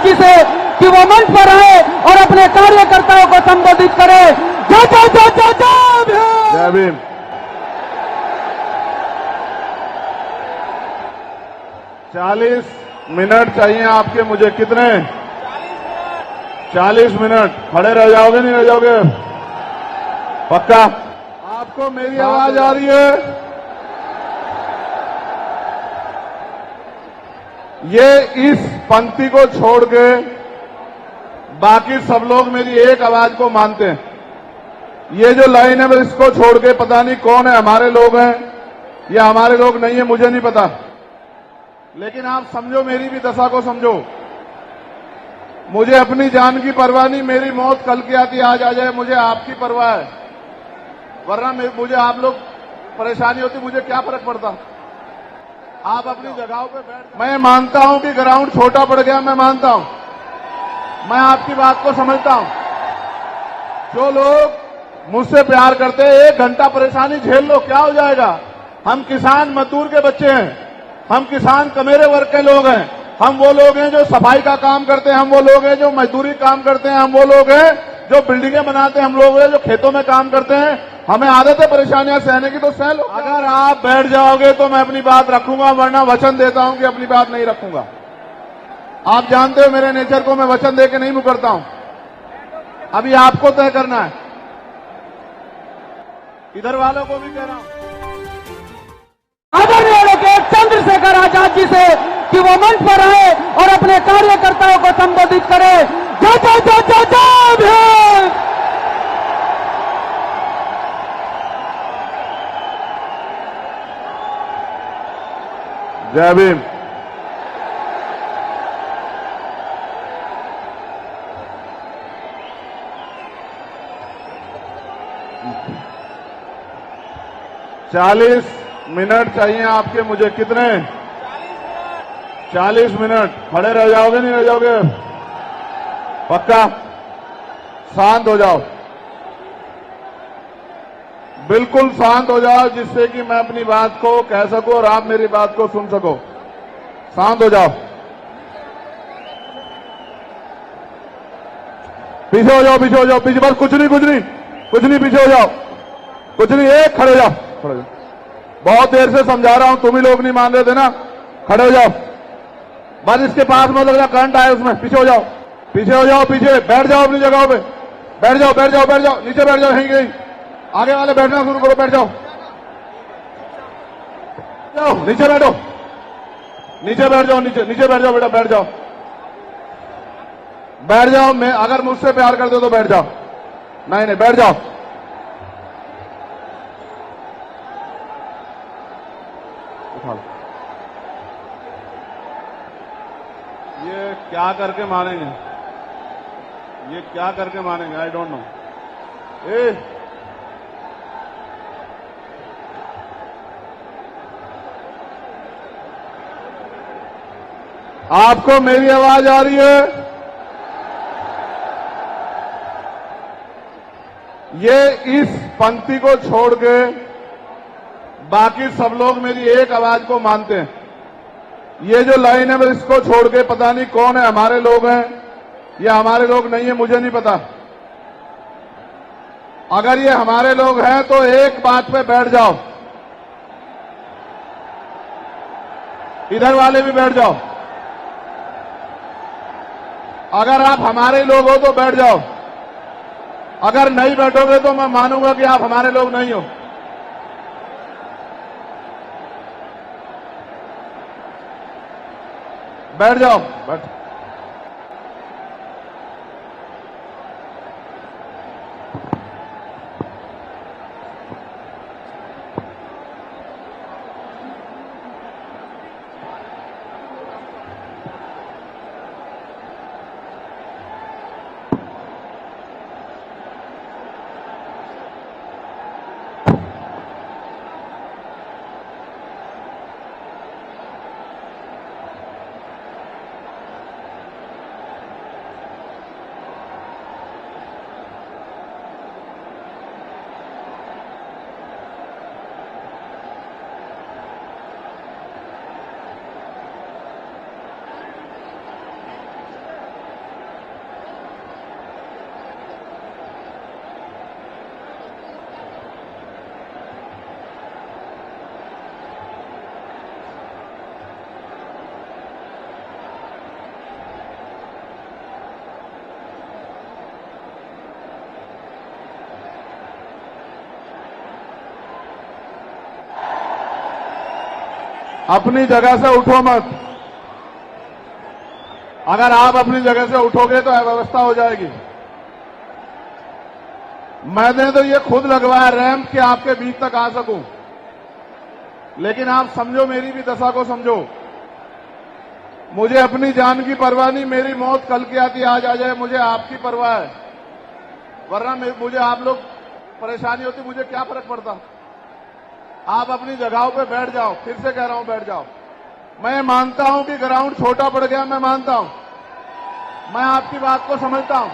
जी से कि वो मंच पर आए और अपने कार्यकर्ताओं को संबोधित करे। जय जय जय जय जय भीम। जय भीम। चालीस मिनट चाहिए आपके मुझे। कितने? 40 मिनट। खड़े रह जाओगे नहीं रह जाओगे? पक्का? आपको मेरी आवाज आ रही है? ये इस पंक्ति को छोड़ के बाकी सब लोग मेरी एक आवाज को मानते हैं। ये जो लाइन है मैं इसको छोड़ के पता नहीं कौन है, हमारे लोग हैं या हमारे लोग नहीं है, मुझे नहीं पता। लेकिन आप समझो, मेरी भी दशा को समझो। मुझे अपनी जान की परवाह नहीं, मेरी मौत कल की आती आज आ जाए, मुझे आपकी परवाह है। वरना मुझे आप लोग परेशानी होती, मुझे क्या फर्क पड़ता। आप अपनी जगहों पे बैठ। मैं मानता हूं कि ग्राउंड छोटा पड़ गया, मैं मानता हूं, मैं आपकी बात को समझता हूं। जो लोग मुझसे प्यार करते हैं, 1 घंटा परेशानी झेल लो, क्या हो जाएगा। हम किसान मजदूर के बच्चे हैं, हम किसान कमेरे वर्ग के लोग हैं, हम वो लोग हैं जो सफाई का काम करते हैं, हम वो लोग हैं जो मजदूरी काम करते हैं, हम वो लोग हैं जो बिल्डिंगें बनाते हैं, हम लोग हैं जो खेतों में काम करते हैं। हमें आदत है परेशानियां सहने की, तो सह लो। अगर आप बैठ जाओगे तो मैं अपनी बात रखूंगा, वरना वचन देता हूं कि अपनी बात नहीं रखूंगा। आप जानते हो मेरे नेचर को, मैं वचन देके नहीं मुकरता हूं। अभी आपको तय करना है। इधर वालों को भी कह रहा हूं, आदरणीय एडवोकेट चंद्रशेखर आजाद जी से कि वो मंच पर आए और अपने कार्यकर्ताओं को संबोधित करे। जय जय जय जय जय भीम। जय भीम। चालीस मिनट चाहिए आपके मुझे। कितने? 40 मिनट। खड़े रह जाओगे नहीं रह जाओगे? पक्का? शांत हो जाओ, बिल्कुल शांत हो जाओ, जिससे कि मैं अपनी बात को कह सकूं और आप मेरी बात को सुन सको। शांत हो जाओ, पीछे हो जाओ, पीछे हो जाओ, पीछे। बस कुछ नहीं कुछ नहीं कुछ नहीं, पीछे हो जाओ, कुछ नहीं। एक खड़े हो जाओ, खड़े हो जाओ। बहुत देर से समझा रहा हूं, तुम ही लोग नहीं मान रहे थे ना। खड़े हो जाओ, बस इसके पास मत लग जाओ, करंट आए उसमें। पीछे हो जाओ, पीछे हो जाओ, पीछे बैठ जाओ अपनी जगहों पे। बैठ जाओ बैठ जाओ बैठ जाओ, नीचे बैठ जाओ, यहीं कहीं। आगे वाले बैठना शुरू करो, बैठ जाओ, जाओ नीचे बैठो, नीचे बैठ जाओ, नीचे बैठ जाओ बेटा, बैठ जाओ, बैठ जाओ। मैं अगर मुझसे प्यार करते हो तो बैठ जाओ, नहीं नहीं बैठ जाओ। ये क्या करके मारेंगे, ये क्या करके मारेंगे, आई डोंट नो। आपको मेरी आवाज आ रही है? ये इस पंक्ति को छोड़ के बाकी सब लोग मेरी एक आवाज को मानते हैं। ये जो लाइन है मैं इसको छोड़ के पता नहीं कौन है, हमारे लोग हैं या हमारे लोग नहीं है, मुझे नहीं पता। अगर ये हमारे लोग हैं तो एक बात पे बैठ जाओ, इधर वाले भी बैठ जाओ। अगर आप हमारे लोग हो तो बैठ जाओ, अगर नहीं बैठोगे तो मैं मानूंगा कि आप हमारे लोग नहीं हो। बैठ जाओ, बैठ। अपनी जगह से उठो मत। अगर आप अपनी जगह से उठोगे तो अव्यवस्था हो जाएगी। मैंने तो ये खुद लगवाया रैंप कि आपके बीच तक आ सकूं, लेकिन आप समझो, मेरी भी दशा को समझो। मुझे अपनी जान की परवाह नहीं, मेरी मौत कल की आती आज आ जाए, मुझे आपकी परवाह है। वरना मुझे आप लोग परेशानी होती, मुझे क्या फर्क पड़ता। आप अपनी जगहों पे बैठ जाओ, फिर से कह रहा हूं बैठ जाओ। मैं मानता हूं कि ग्राउंड छोटा पड़ गया, मैं मानता हूं, मैं आपकी बात को समझता हूं।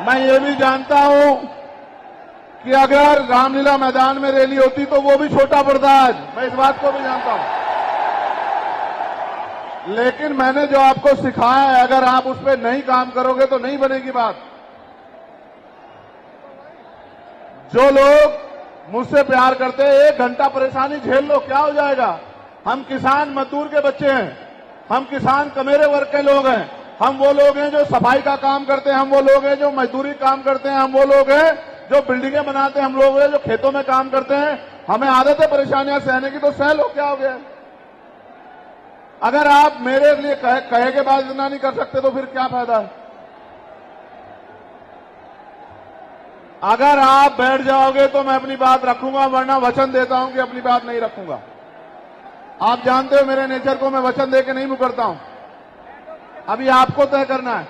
मैं ये भी जानता हूं कि अगर रामलीला मैदान में रैली होती तो वो भी छोटा पड़ता आज, मैं इस बात को भी जानता हूं। लेकिन मैंने जो आपको सिखाया है, अगर आप उस पर नहीं काम करोगे तो नहीं बनेगी बात। जो लोग मुझसे प्यार करते हैं, 1 घंटा परेशानी झेल लो, क्या हो जाएगा। हम किसान मजदूर के बच्चे हैं, हम किसान कमेरे वर्ग के लोग हैं, हम वो लोग हैं जो सफाई का काम करते हैं, हम वो लोग हैं जो मजदूरी काम करते हैं, हम वो लोग हैं जो बिल्डिंगें बनाते हैं, हम लोग हैं जो खेतों में काम करते हैं। हमें आदत है परेशानियां सहने की, तो सह लो, क्या हो गया। अगर आप मेरे लिए कहे के बाद इतना नहीं कर सकते तो फिर क्या फायदा है। अगर आप बैठ जाओगे तो मैं अपनी बात रखूंगा, वरना वचन देता हूं कि अपनी बात नहीं रखूंगा। आप जानते हो मेरे नेचर को, मैं वचन देके नहीं मुकरता हूं। अभी आपको तय करना है,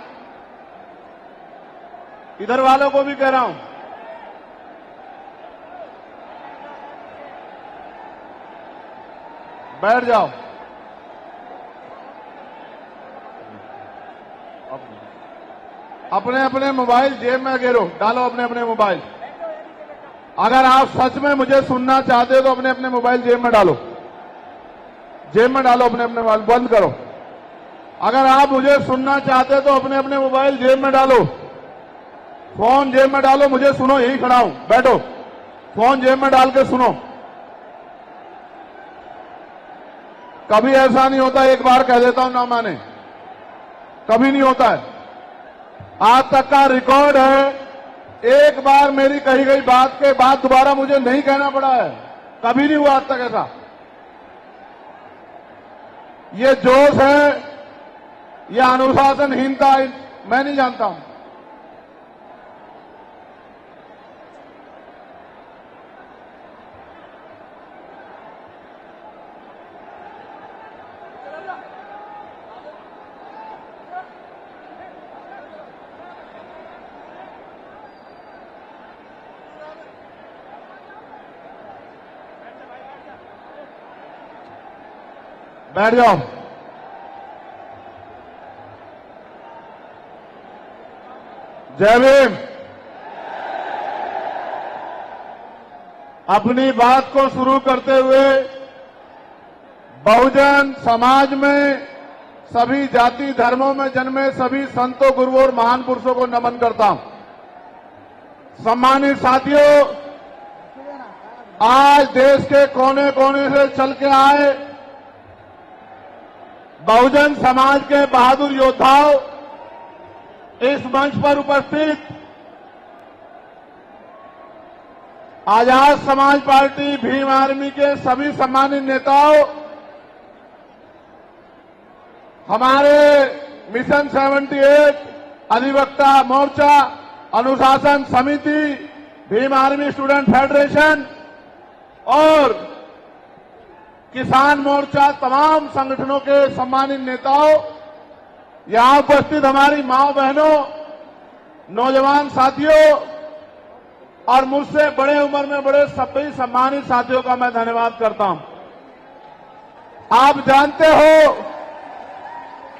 इधर वालों को भी कह रहा हूं। बैठ जाओ। अपने अपने मोबाइल जेब में गिरो, डालो अपने अपने मोबाइल। अगर आप सच में मुझे सुनना चाहते हो तो अपने अपने मोबाइल जेब में डालो, जेब में डालो अपने अपने मोबाइल, बंद करो। अगर आप मुझे सुनना चाहते हो तो अपने अपने मोबाइल जेब में डालो, फोन जेब में डालो, मुझे सुनो, यही खड़ा हूं, बैठो, फोन जेब में डाल के सुनो। कभी ऐसा नहीं होता, एक बार कह देता हूं ना माने, कभी नहीं होता है। आज तक का रिकॉर्ड है, एक बार मेरी कही गई बात के बाद दोबारा मुझे नहीं कहना पड़ा है, कभी नहीं हुआ आज तक ऐसा। ये जोश है या अनुशासनहीनता, मैं नहीं जानता हूं। बैठ जाओ। जय भीम। अपनी बात को शुरू करते हुए बहुजन समाज में सभी जाति धर्मों में जन्मे सभी संतों, गुरुओं और महान पुरुषों को नमन करता हूं। सम्मानित साथियों, आज देश के कोने कोने से चल के आए बहुजन समाज के बहादुर योद्धाओं, इस मंच पर उपस्थित आजाद समाज पार्टी भीम आर्मी के सभी सम्मानित नेताओं, हमारे मिशन 78 अधिवक्ता मोर्चा, अनुशासन समिति, भीम आर्मी स्टूडेंट फेडरेशन और किसान मोर्चा, तमाम संगठनों के सम्मानित नेताओं, यहां उपस्थित हमारी माओ बहनों, नौजवान साथियों और मुझसे बड़े उम्र में बड़े सभी सम्मानित साथियों का मैं धन्यवाद करता हूं। आप जानते हो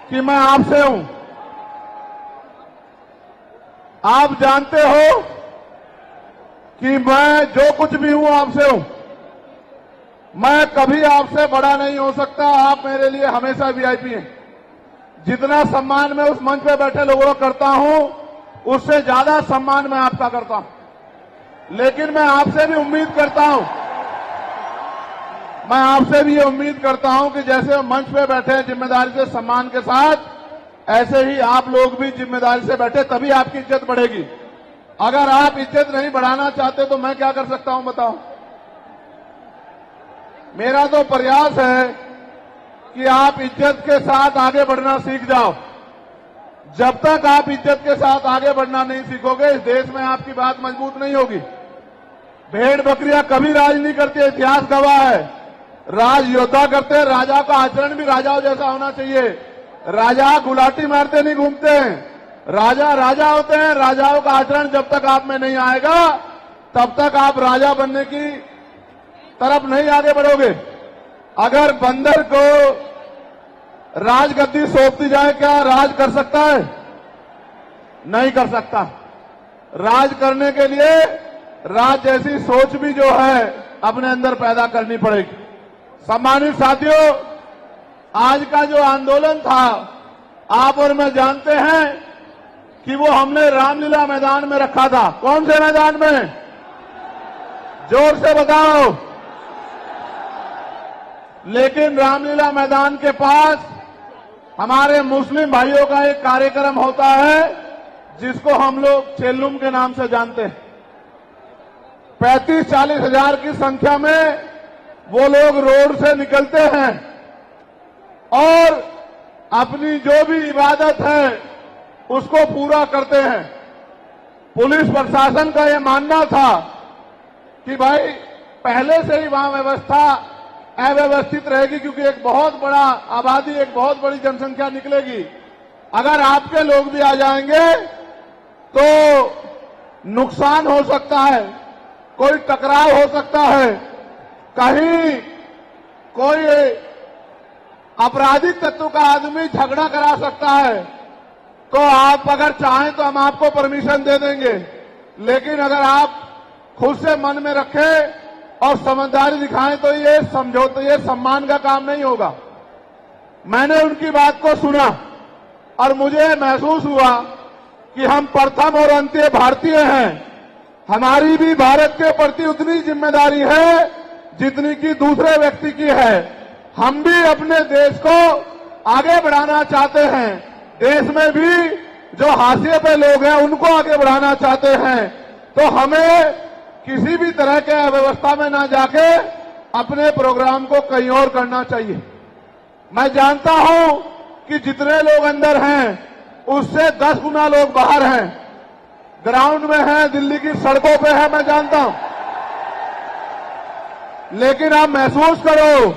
कि मैं आपसे हूं, आप जानते हो कि मैं जो कुछ भी हूं आपसे हूं। मैं कभी आपसे बड़ा नहीं हो सकता, आप मेरे लिए हमेशा वीआईपी हैं। जितना सम्मान मैं उस मंच पे बैठे लोगों को करता हूं, उससे ज्यादा सम्मान मैं आपका करता हूं। लेकिन मैं आपसे भी उम्मीद करता हूं, मैं आपसे भी ये उम्मीद करता हूं कि जैसे मंच पे बैठे हैं जिम्मेदारी से, सम्मान के साथ, ऐसे ही आप लोग भी जिम्मेदारी से बैठे, तभी आपकी इज्जत बढ़ेगी। अगर आप इज्जत नहीं बढ़ाना चाहते तो मैं क्या कर सकता हूं बताओ। मेरा तो प्रयास है कि आप इज्जत के साथ आगे बढ़ना सीख जाओ। जब तक आप इज्जत के साथ आगे बढ़ना नहीं सीखोगे, इस देश में आपकी बात मजबूत नहीं होगी। भेड़ बकरियां कभी राज नहीं करती, इतिहास गवाह है। राज योद्धा करते हैं। राजा का आचरण भी राजाओं जैसा होना चाहिए। राजा गुलाटी मारते नहीं घूमते हैं। राजा राजा होते हैं। राजाओं का आचरण जब तक आप में नहीं आएगा, तब तक आप राजा बनने की तरफ नहीं आगे बढ़ोगे। अगर बंदर को राजगद्दी सौंप दी जाए, क्या राज कर सकता है? नहीं कर सकता। राज करने के लिए राज जैसी सोच भी जो है अपने अंदर पैदा करनी पड़ेगी। सम्मानित साथियों, आज का जो आंदोलन था, आप और मैं जानते हैं कि वो हमने रामलीला मैदान में रखा था। कौन से मैदान में? जोर से बताओ। लेकिन रामलीला मैदान के पास हमारे मुस्लिम भाइयों का एक कार्यक्रम होता है जिसको हम लोग चेल्लुम के नाम से जानते हैं। 35-40 हजार की संख्या में वो लोग रोड से निकलते हैं और अपनी जो भी इबादत है उसको पूरा करते हैं। पुलिस प्रशासन का ये मानना था कि भाई पहले से ही वहां व्यवस्था अव्यवस्थित रहेगी, क्योंकि एक बहुत बड़ा आबादी, एक बहुत बड़ी जनसंख्या निकलेगी। अगर आपके लोग भी आ जाएंगे तो नुकसान हो सकता है, कोई टकराव हो सकता है, कहीं कोई आपराधिक तत्व का आदमी झगड़ा करा सकता है। तो आप अगर चाहें तो हम आपको परमिशन दे देंगे, लेकिन अगर आप खुद से मन में रखें और समझदारी दिखाएं तो ये समझौते, ये सम्मान का काम नहीं होगा। मैंने उनकी बात को सुना और मुझे महसूस हुआ कि हम प्रथम और अंत्य भारतीय हैं। हमारी भी भारत के प्रति उतनी जिम्मेदारी है जितनी कि दूसरे व्यक्ति की है। हम भी अपने देश को आगे बढ़ाना चाहते हैं। देश में भी जो हाशिए पे लोग हैं उनको आगे बढ़ाना चाहते हैं। तो हमें किसी भी तरह के अव्यवस्था में ना जाके अपने प्रोग्राम को कहीं और करना चाहिए। मैं जानता हूं कि जितने लोग अंदर हैं उससे 10 गुना लोग बाहर हैं, ग्राउंड में हैं, दिल्ली की सड़कों पे हैं, मैं जानता हूं। लेकिन आप महसूस करो,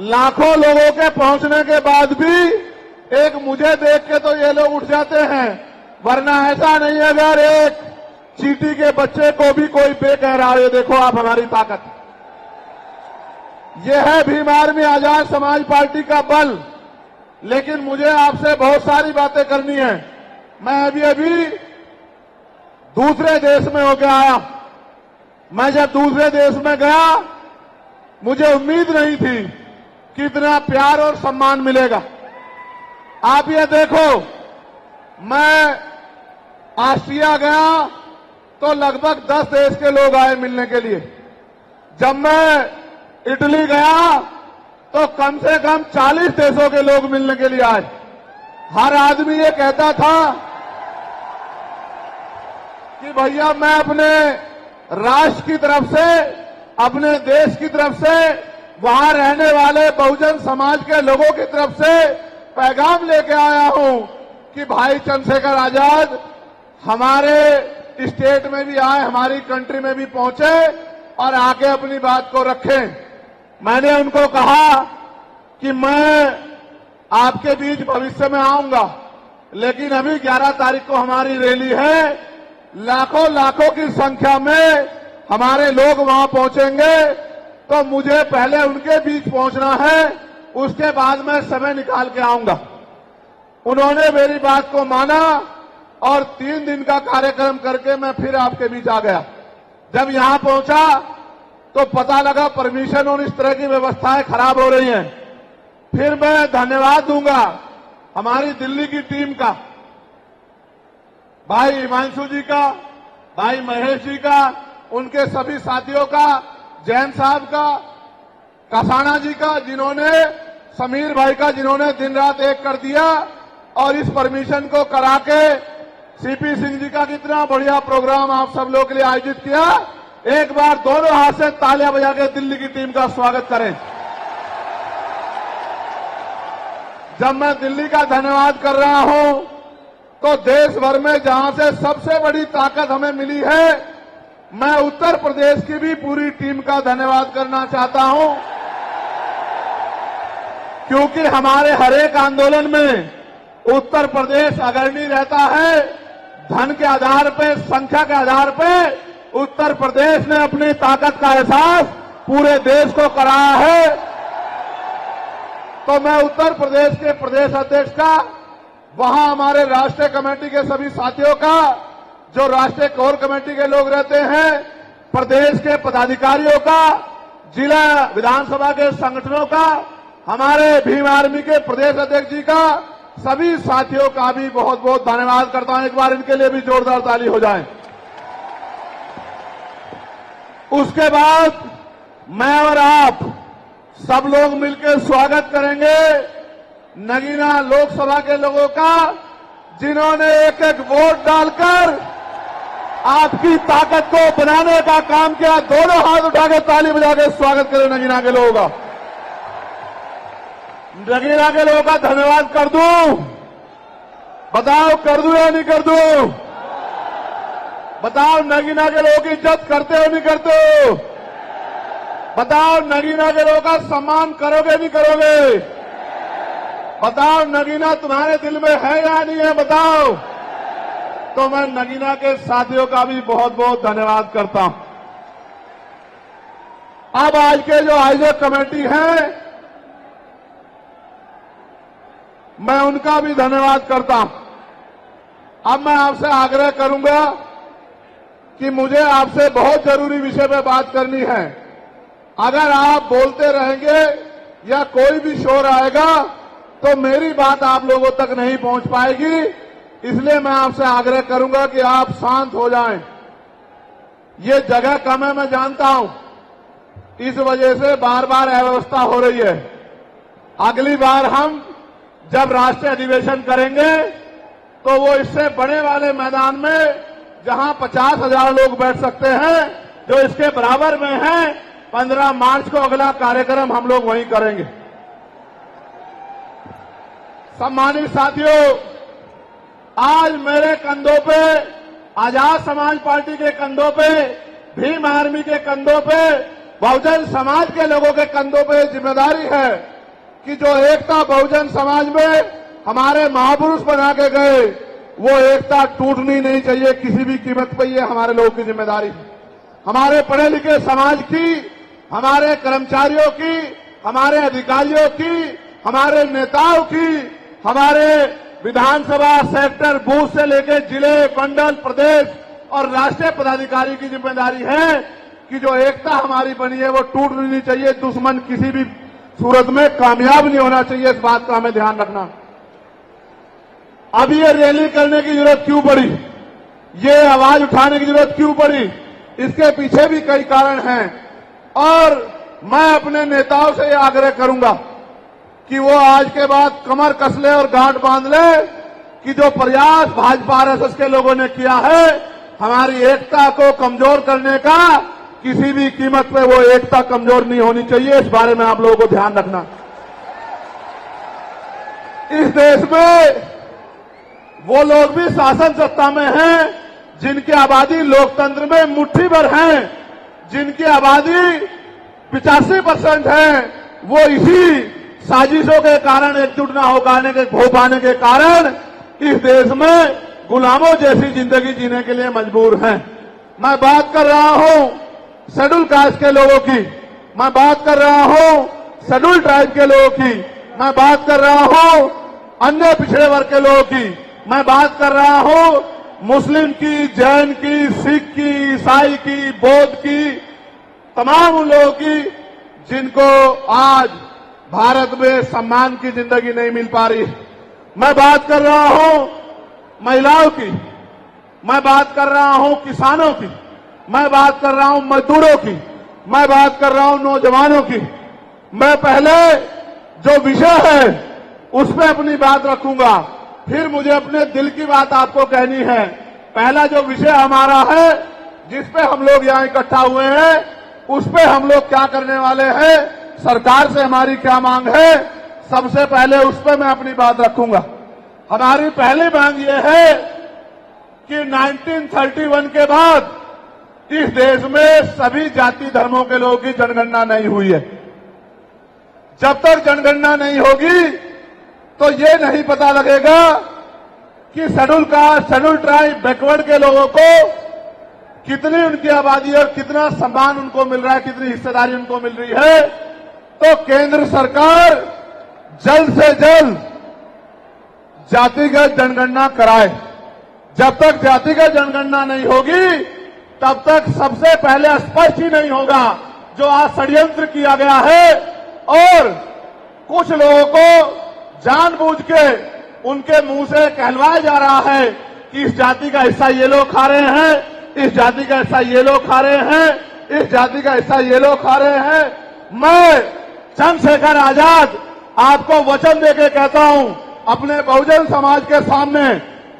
लाखों लोगों के पहुंचने के बाद भी एक मुझे देख के तो ये लोग उठ जाते हैं, वरना ऐसा नहीं है अगर एक चींटी के बच्चे को भी कोई बे कह रहा है। देखो आप हमारी ताकत, ये है भीम आर्मी आजाद समाज पार्टी का बल। लेकिन मुझे आपसे बहुत सारी बातें करनी है। मैं अभी दूसरे देश में होकर आया। मैं जब दूसरे देश में गया, मुझे उम्मीद नहीं थी कि इतना प्यार और सम्मान मिलेगा। आप ये देखो, मैं ऑस्ट्रिया गया तो लगभग 10 देश के लोग आए मिलने के लिए। जब मैं इटली गया तो कम से कम 40 देशों के लोग मिलने के लिए आए। हर आदमी ये कहता था कि भैया मैं अपने राष्ट्र की तरफ से, अपने देश की तरफ से, वहां रहने वाले बहुजन समाज के लोगों की तरफ से पैगाम लेके आया हूं कि भाई चंद्रशेखर आजाद हमारे स्टेट में भी आए, हमारी कंट्री में भी पहुंचे और आके अपनी बात को रखें। मैंने उनको कहा कि मैं आपके बीच भविष्य में आऊंगा, लेकिन अभी 11 तारीख को हमारी रैली है। लाखों की संख्या में हमारे लोग वहां पहुंचेंगे, तो मुझे पहले उनके बीच पहुंचना है, उसके बाद मैं समय निकाल के आऊंगा। उन्होंने मेरी बात को माना और 3 दिन का कार्यक्रम करके मैं फिर आपके बीच आ गया। जब यहां पहुंचा तो पता लगा परमिशन और इस तरह की व्यवस्थाएं खराब हो रही हैं। फिर मैं धन्यवाद दूंगा हमारी दिल्ली की टीम का, भाई हिमांशु जी का, भाई महेश जी का, उनके सभी साथियों का, जैन साहब का, कसाना जी का, जिन्होंने, समीर भाई का, जिन्होंने दिन रात एक कर दिया और इस परमिशन को करा के, सीपी सिंह जी का कितना बढ़िया प्रोग्राम आप सब लोग के लिए आयोजित किया। एक बार दोनों हाथ से तालियां बजा के दिल्ली की टीम का स्वागत करें। जब मैं दिल्ली का धन्यवाद कर रहा हूं तो देश भर में जहां से सबसे बड़ी ताकत हमें मिली है, मैं उत्तर प्रदेश की भी पूरी टीम का धन्यवाद करना चाहता हूं, क्योंकि हमारे हर एक आंदोलन में उत्तर प्रदेश अग्रणी रहता है। धन के आधार पे, संख्या के आधार पे उत्तर प्रदेश ने अपनी ताकत का एहसास पूरे देश को कराया है। तो मैं उत्तर प्रदेश के प्रदेश अध्यक्ष का, वहां हमारे राष्ट्रीय कमेटी के सभी साथियों का, जो राष्ट्रीय कोर कमेटी के लोग रहते हैं, प्रदेश के पदाधिकारियों का, जिला विधानसभा के संगठनों का, हमारे भीम आर्मी के प्रदेश अध्यक्ष जी का, सभी साथियों का भी बहुत बहुत धन्यवाद करता हूं। एक बार इनके लिए भी जोरदार ताली हो जाए। उसके बाद मैं और आप सब लोग मिलकर स्वागत करेंगे नगीना लोकसभा के लोगों का, जिन्होंने एक एक वोट डालकर आपकी ताकत को बनाने का काम किया। दोनों हाथ उठा के ताली बजा के स्वागत करें नगीना के लोगों का। नगीना के लोगों का धन्यवाद कर दूं? बताओ, कर दूं या नहीं कर दूं? बताओ, नगीना के लोगों की इज्जत करते हो नहीं करते हो? बताओ, नगीना के लोगों का सम्मान करोगे नहीं करोगे? बताओ, नगीना तुम्हारे दिल में है या नहीं है? बताओ। तो मैं नगीना के साथियों का भी बहुत बहुत धन्यवाद करता हूं। अब आज के जो आयोजक कमेटी है, मैं उनका भी धन्यवाद करता हूं। अब मैं आपसे आग्रह करूंगा कि मुझे आपसे बहुत जरूरी विषय पे बात करनी है। अगर आप बोलते रहेंगे या कोई भी शोर आएगा तो मेरी बात आप लोगों तक नहीं पहुंच पाएगी। इसलिए मैं आपसे आग्रह करूंगा कि आप शांत हो जाएं। ये जगह कम है, मैं जानता हूं, इस वजह से बार बार अव्यवस्था हो रही है। अगली बार हम जब राष्ट्रीय अधिवेशन करेंगे तो वो इससे बड़े वाले मैदान में, जहां 50,000 लोग बैठ सकते हैं, जो इसके बराबर में है, 15 मार्च को अगला कार्यक्रम हम लोग वहीं करेंगे। सम्मानित साथियों, आज मेरे कंधों पे, आजाद समाज पार्टी के कंधों पे, भीम आर्मी के कंधों पे, बहुजन समाज के लोगों के कंधों पे जिम्मेदारी है कि जो एकता बहुजन समाज में हमारे महापुरुष बना के गए, वो एकता टूटनी नहीं चाहिए किसी भी कीमत पर। ये हमारे लोगों की जिम्मेदारी है। हमारे पढ़े लिखे समाज की, हमारे कर्मचारियों की, हमारे अधिकारियों की, हमारे नेताओं की, हमारे विधानसभा सेक्टर बूथ से लेकर जिले, मंडल, प्रदेश और राष्ट्रीय पदाधिकारी की जिम्मेदारी है कि जो एकता हमारी बनी है वो टूटनी नहीं चाहिए। दुश्मन किसी भी सूरत में कामयाब नहीं होना चाहिए। इस बात का हमें ध्यान रखना। अब ये रैली करने की जरूरत क्यों पड़ी? ये आवाज उठाने की जरूरत क्यों पड़ी? इसके पीछे भी कई कारण हैं और मैं अपने नेताओं से यह आग्रह करूंगा कि वो आज के बाद कमर कस ले और गांठ बांध ले कि जो प्रयास भाजपा आरएसएस के लोगों ने किया है हमारी एकता को कमजोर करने का, किसी भी कीमत पे वो एकता कमजोर नहीं होनी चाहिए। इस बारे में आप लोगों को ध्यान रखना। इस देश में वो लोग भी शासन सत्ता में हैं जिनकी आबादी लोकतंत्र में मुट्ठी भर है, जिनकी आबादी 85% है। वो इसी साजिशों के कारण, एकजुट न हो पाने के कारण इस देश में गुलामों जैसी जिंदगी जीने के लिए मजबूर हैं। मैं बात कर रहा हूं शेड्यूल कास्ट के लोगों की, मैं बात कर रहा हूं शेड्यूल ट्राइब के लोगों की, मैं बात कर रहा हूं अन्य पिछड़े वर्ग के लोगों की, मैं बात कर रहा हूं मुस्लिम की, जैन की, सिख की, ईसाई की, बौद्ध की, तमाम उन लोगों की जिनको आज भारत में सम्मान की जिंदगी नहीं मिल पा रही। मैं बात कर रहा हूं महिलाओं की, मैं बात कर रहा हूं किसानों की, मैं बात कर रहा हूं मजदूरों की, मैं बात कर रहा हूं नौजवानों की। मैं पहले जो विषय है उस पर अपनी बात रखूंगा, फिर मुझे अपने दिल की बात आपको कहनी है। पहला जो विषय हमारा है जिस पे हम लोग यहां इकट्ठा हुए हैं, उस पे हम लोग क्या करने वाले हैं, सरकार से हमारी क्या मांग है, सबसे पहले उस पे मैं अपनी बात रखूंगा। हमारी पहली मांग ये है कि 1931 के बाद इस देश में सभी जाति धर्मों के लोगों की जनगणना नहीं हुई है। जब तक जनगणना नहीं होगी तो ये नहीं पता लगेगा कि schedule caste, schedule tribe, backward के लोगों को कितनी उनकी आबादी और कितना सम्मान उनको मिल रहा है, कितनी हिस्सेदारी उनको मिल रही है। तो केंद्र सरकार जल्द से जल्द जातिगत जनगणना कराए। जब तक जातिगत जनगणना नहीं होगी तब तक सबसे पहले स्पष्ट ही नहीं होगा जो आज षड्यंत्र किया गया है और कुछ लोगों को जानबूझ के उनके मुंह से कहलवाया जा रहा है कि इस जाति का हिस्सा ये लोग खा रहे हैं, इस जाति का हिस्सा ये लोग खा रहे हैं, इस जाति का हिस्सा ये लोग खा रहे हैं। मैं चंद्रशेखर आजाद आपको वचन देके कहता हूं, अपने बहुजन समाज के सामने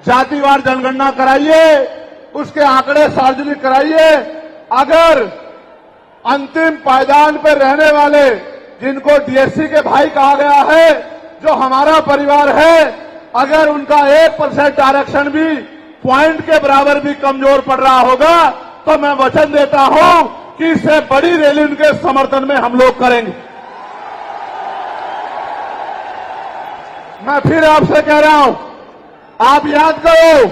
जातिवार जनगणना कराइए, उसके आंकड़े सार्वजनिक कराइए। अगर अंतिम पायदान पर रहने वाले जिनको डीएससी के भाई कहा गया है, जो हमारा परिवार है, अगर उनका 1% आरक्षण भी पॉइंट के बराबर भी कमजोर पड़ रहा होगा तो मैं वचन देता हूं कि इससे बड़ी रैली उनके समर्थन में हम लोग करेंगे। मैं फिर आपसे कह रहा हूं, आप याद करो,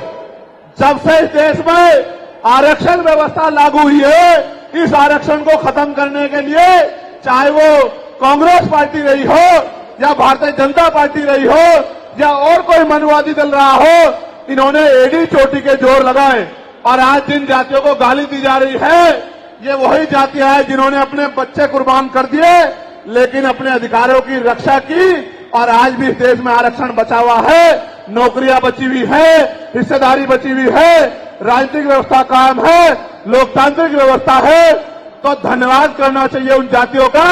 जब से इस देश में आरक्षण व्यवस्था लागू हुई है, इस आरक्षण को खत्म करने के लिए चाहे वो कांग्रेस पार्टी रही हो या भारतीय जनता पार्टी रही हो या और कोई मनुवादी दल रहा हो, इन्होंने एड़ी चोटी के जोर लगाए। और आज जिन जातियों को गाली दी जा रही है, ये वही जातियां हैं जिन्होंने अपने बच्चे कुर्बान कर दिए लेकिन अपने अधिकारों की रक्षा की और आज भी इस देश में आरक्षण बचा हुआ है, नौकरियां बची हुई है, हिस्सेदारी बची हुई है, राजनीतिक व्यवस्था कायम है, लोकतांत्रिक व्यवस्था है। तो धन्यवाद करना चाहिए उन जातियों का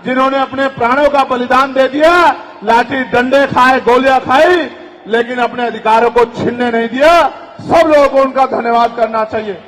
जिन्होंने अपने प्राणों का बलिदान दे दिया, लाठी डंडे खाए, गोलियां खाई, लेकिन अपने अधिकारों को छीनने नहीं दिया। सब लोगों को उनका धन्यवाद करना चाहिए।